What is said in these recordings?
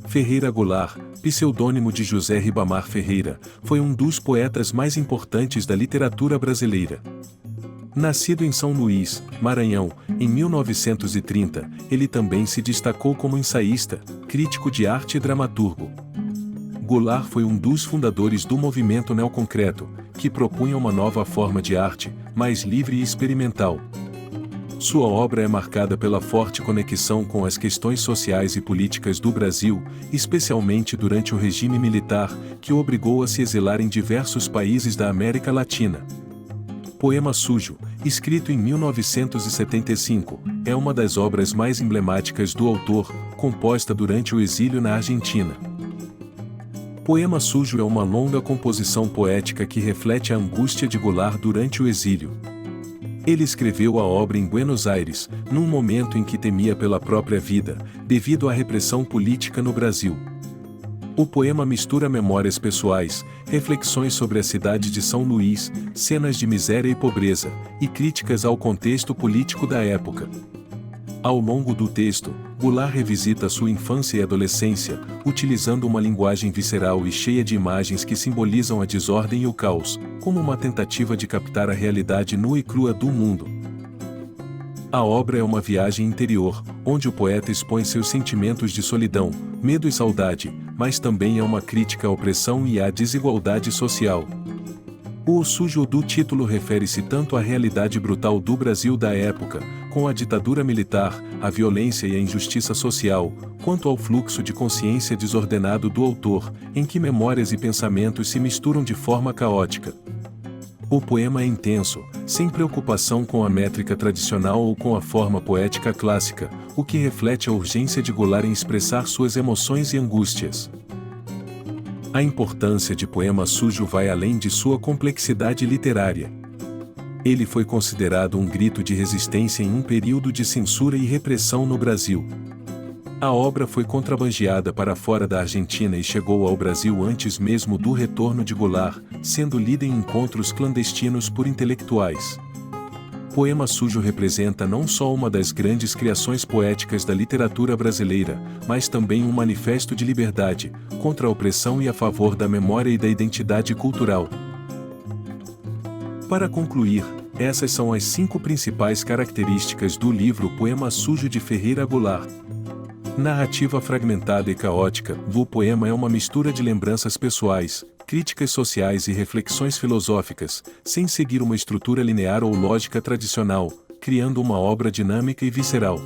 Ferreira Goulart, pseudônimo de José Ribamar Ferreira, foi um dos poetas mais importantes da literatura brasileira. Nascido em São Luís, Maranhão, em 1930, ele também se destacou como ensaísta, crítico de arte e dramaturgo. Goulart foi um dos fundadores do movimento neoconcreto, que propunha uma nova forma de arte, mais livre e experimental. Sua obra é marcada pela forte conexão com as questões sociais e políticas do Brasil, especialmente durante o regime militar, que o obrigou a se exilar em diversos países da América Latina. Poema Sujo, escrito em 1975, é uma das obras mais emblemáticas do autor, composta durante o exílio na Argentina. Poema Sujo é uma longa composição poética que reflete a angústia de Goulart durante o exílio. Ele escreveu a obra em Buenos Aires, num momento em que temia pela própria vida, devido à repressão política no Brasil. O poema mistura memórias pessoais, reflexões sobre a cidade de São Luís, cenas de miséria e pobreza, e críticas ao contexto político da época. Ao longo do texto, Goulart revisita sua infância e adolescência, utilizando uma linguagem visceral e cheia de imagens que simbolizam a desordem e o caos, como uma tentativa de captar a realidade nua e crua do mundo. A obra é uma viagem interior, onde o poeta expõe seus sentimentos de solidão, medo e saudade, mas também é uma crítica à opressão e à desigualdade social. O sujo do título refere-se tanto à realidade brutal do Brasil da época, com a ditadura militar, a violência e a injustiça social, quanto ao fluxo de consciência desordenado do autor, em que memórias e pensamentos se misturam de forma caótica. O poema é intenso, sem preocupação com a métrica tradicional ou com a forma poética clássica, o que reflete a urgência de Goulart em expressar suas emoções e angústias. A importância de Poema Sujo vai além de sua complexidade literária. Ele foi considerado um grito de resistência em um período de censura e repressão no Brasil. A obra foi contrabandeada para fora da Argentina e chegou ao Brasil antes mesmo do retorno de Goulart, sendo lida em encontros clandestinos por intelectuais. Poema Sujo representa não só uma das grandes criações poéticas da literatura brasileira, mas também um manifesto de liberdade, contra a opressão e a favor da memória e da identidade cultural. Para concluir, essas são as 5 principais características do livro Poema Sujo de Ferreira Goulart. Narrativa fragmentada e caótica, o poema é uma mistura de lembranças pessoais, críticas sociais e reflexões filosóficas, sem seguir uma estrutura linear ou lógica tradicional, criando uma obra dinâmica e visceral.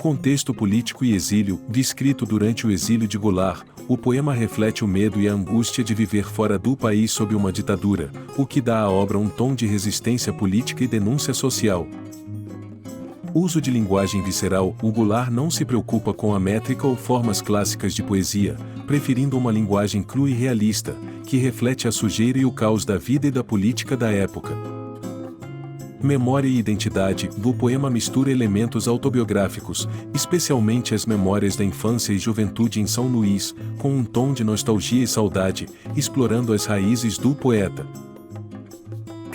Contexto político e exílio, descrito durante o exílio de Goulart, o poema reflete o medo e a angústia de viver fora do país sob uma ditadura, o que dá à obra um tom de resistência política e denúncia social. Uso de linguagem visceral, o Goulart não se preocupa com a métrica ou formas clássicas de poesia, preferindo uma linguagem crua e realista, que reflete a sujeira e o caos da vida e da política da época. Memória e identidade, o poema mistura elementos autobiográficos, especialmente as memórias da infância e juventude em São Luís, com um tom de nostalgia e saudade, explorando as raízes do poeta.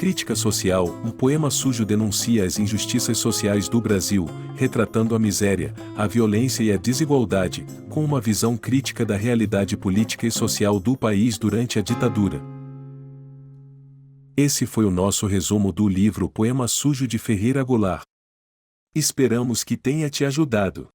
Crítica social, o Poema Sujo denuncia as injustiças sociais do Brasil, retratando a miséria, a violência e a desigualdade, com uma visão crítica da realidade política e social do país durante a ditadura. Esse foi o nosso resumo do livro Poema Sujo de Ferreira Goulart. Esperamos que tenha te ajudado.